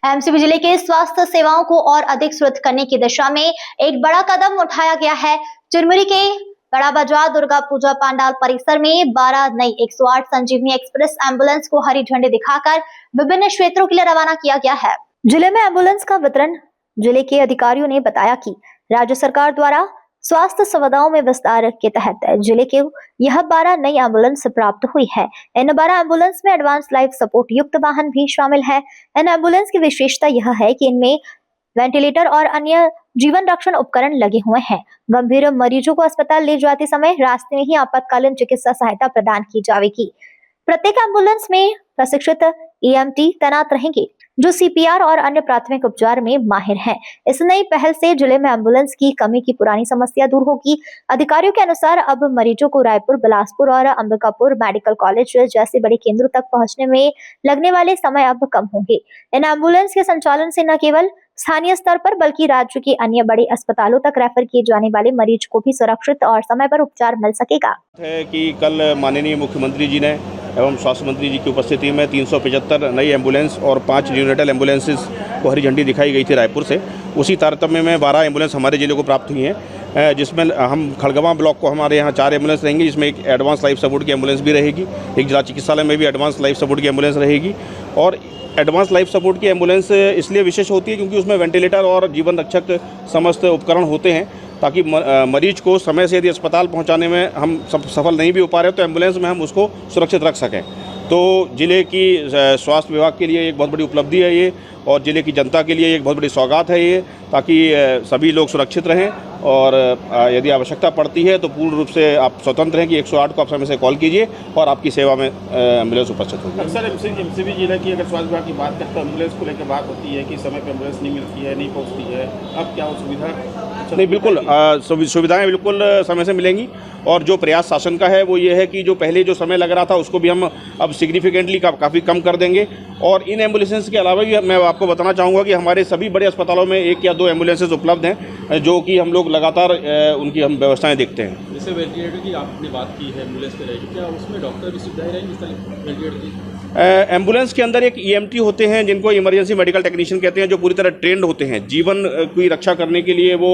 MCB जिले के स्वास्थ्य सेवाओं को और अधिक सुदृढ़ करने की दिशा में एक बड़ा कदम उठाया गया है। चिरमिरी के बड़ा बाजार दुर्गा पूजा पंडाल परिसर में 12 नई 108 संजीवनी एक्सप्रेस एम्बुलेंस को हरी झंडी दिखाकर विभिन्न क्षेत्रों के लिए रवाना किया गया है। जिले में एम्बुलेंस का वितरण जिले के अधिकारियों ने बताया कि राज्य सरकार द्वारा स्वास्थ्य सुविधाओं में विस्तार के तहत जिले के यह 12 नई एम्बुलेंस प्राप्त हुई है। इन 12 एम्बुलेंस में एडवांस लाइफ सपोर्ट युक्त वाहन भी शामिल है। इन एम्बुलेंस की विशेषता यह है कि इनमें वेंटिलेटर और अन्य जीवन रक्षण उपकरण लगे हुए हैं। गंभीर मरीजों को अस्पताल ले जाते समय रास्ते में ही आपातकालीन चिकित्सा सहायता प्रदान की जाएगी। प्रत्येक एम्बुलेंस में प्रशिक्षित EMT तैनात रहेंगे जो CPR और अन्य प्राथमिक उपचार में माहिर हैं। इस नई पहल से जिले में एम्बुलेंस की कमी की पुरानी समस्या दूर होगी। अधिकारियों के अनुसार अब मरीजों को रायपुर, बिलासपुर और अंबिकापुर मेडिकल कॉलेज जैसे बड़े केंद्रों तक पहुंचने में लगने वाले समय अब कम होंगे। इन एम्बुलेंस के संचालन से न केवल स्थानीय स्तर पर बल्कि राज्य के अन्य बड़े अस्पतालों तक रेफर किए जाने वाले मरीज को भी सुरक्षित और समय पर उपचार मिल सकेगा। है कि कल माननीय मुख्यमंत्री जी ने एवं स्वास्थ्य मंत्री जी की उपस्थिति में 375 नई एम्बुलेंस और 5 न्यूनेटल एम्बुलेंसेस को हरी झंडी दिखाई गई थी रायपुर से। उसी तारतम्य में 12 एम्बुलेंस हमारे जिले को प्राप्त हुई हैं, जिसमें हम खड़गवां ब्लॉक को हमारे यहाँ 4 एम्बुलेंस रहेंगी, जिसमें एक एडवांस लाइफ सपोर्ट की एम्बुलेंस भी रहेगी। एक जिला चिकित्सालय में भी एडवांस लाइफ सपोर्ट की एम्बुलेंस रहेगी। और एडवांस लाइफ सपोर्ट की एम्बुलेंस इसलिए विशेष होती है क्योंकि उसमें वेंटिलेटर और जीवन रक्षक समस्त उपकरण होते हैं, ताकि मरीज को समय से यदि अस्पताल पहुंचाने में हम सफल नहीं भी हो पा रहे तो एम्बुलेंस में हम उसको सुरक्षित रख सकें। तो जिले की स्वास्थ्य विभाग के लिए एक बहुत बड़ी उपलब्धि है ये, और जिले की जनता के लिए एक बहुत बड़ी सौगात है ये, ताकि सभी लोग सुरक्षित रहें। और यदि आवश्यकता पड़ती है तो पूर्ण रूप से आप स्वतंत्र हैं कि 108 को आप समय से कॉल कीजिए और आपकी सेवा में एम्बुलेंस उपस्थित होगी। अक्सर एमसीबी जिले की अगर स्वास्थ्य विभाग की बात करें तो एम्बुलेंस को लेकर बात होती है कि समय पर एम्बुलेंस नहीं मिलती है, नहीं पहुँचती है। अब क्या वो सुविधा? नहीं, बिल्कुल सुविधाएं बिल्कुल समय से मिलेंगी। और जो प्रयास शासन का है वो ये है कि जो पहले जो समय लग रहा था उसको भी हम अब सिग्निफिकेंटली काफ़ी कम कर देंगे। और इन एम्बुलेंसेस के अलावा भी मैं आपको बताना चाहूँगा कि हमारे सभी बड़े अस्पतालों में 1 या 2 एम्बुलेंसेस उपलब्ध हैं, जो कि हम लोग लगातार उनकी हम व्यवस्थाएं देखते हैं। जैसे वेंटिलेटर की आपने बात की है, एम्बुलेंस पे रहेगी, क्या उसमें डॉक्टर की सुविधाएं रहेंगी इस तरह वेंटिलेटर की? एम्बुलेंस के अंदर एक EMT होते हैं जिनको इमरजेंसी मेडिकल टेक्नीशियन कहते हैं, जो पूरी तरह ट्रेंड होते हैं। जीवन की रक्षा करने के लिए वो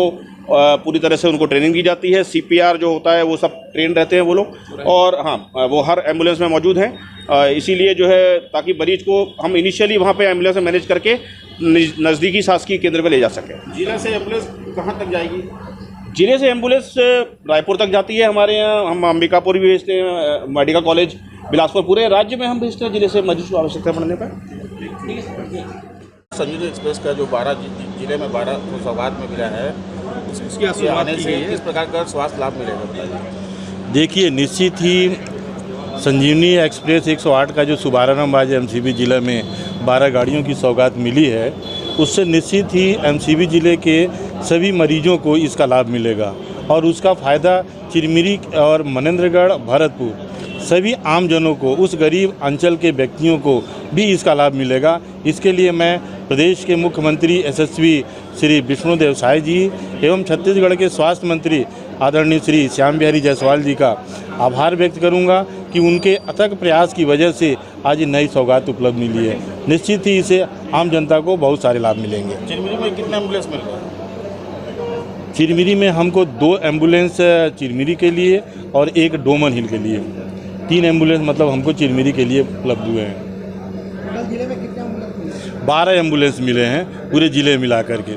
पूरी तरह से उनको ट्रेनिंग दी जाती है। CPR जो होता है वो सब ट्रेंड रहते हैं वो लोग, और हाँ वो हर एम्बुलेंस में मौजूद हैं। इसीलिए जो है ताकि मरीज को हम इनिशियली वहाँ पे एम्बुलेंस में मैनेज करके नज़दीकी शासकीय केंद्र पर ले जा सकें। जिले से एम्बुलेंस कहाँ तक जाएगी? जिले से एम्बुलेंस रायपुर तक जाती है हमारे यहाँ। हम अंबिकापुर भी भेजते हैं, मेडिकल कॉलेज, बिलासपुर, पूरे राज्य में हम भेजते हैं जिले से मरीज को आवश्यकता पड़ने पर। संजीवनी एक्सप्रेस का जो 12 जिले में 12 को सौगात में मिला है, इसकी आने से किस प्रकार का स्वास्थ्य लाभ मिलेगा बताइए। देखिए, निश्चित ही संजीवनी एक्सप्रेस 108 का जो शुभारंभ आज MCB जिले में 12 गाड़ियों की सौगात मिली है, उससे निश्चित ही MCB जिले के सभी मरीजों को इसका लाभ मिलेगा। और उसका फ़ायदा चिरमिरी और मनेंद्रगढ़, भरतपुर सभी आमजनों को, उस गरीब अंचल के व्यक्तियों को भी इसका लाभ मिलेगा। इसके लिए मैं प्रदेश के मुख्यमंत्री यशस्वी श्री विष्णुदेव साय जी एवं छत्तीसगढ़ के स्वास्थ्य मंत्री आदरणीय श्री श्याम बिहारी जायसवाल जी का आभार व्यक्त करूंगा कि उनके अथक प्रयास की वजह से आज नई सौगात उपलब्ध मिली है। निश्चित ही इसे आम जनता को बहुत सारे लाभ मिलेंगे। चिरमिरी में कितने एम्बुलेंस मिल रहे हैं? चिरमिरी में हमको 2 एम्बुलेंस चिरमिरी के लिए और 1 डोमन हिल के लिए, 3 एम्बुलेंस मतलब हमको चिरमिरी के लिए उपलब्ध हुए हैं। जिले में कितने एम्बुलेंस मिले? 12 एम्बुलेंस मिले हैं पूरे जिले मिला करके।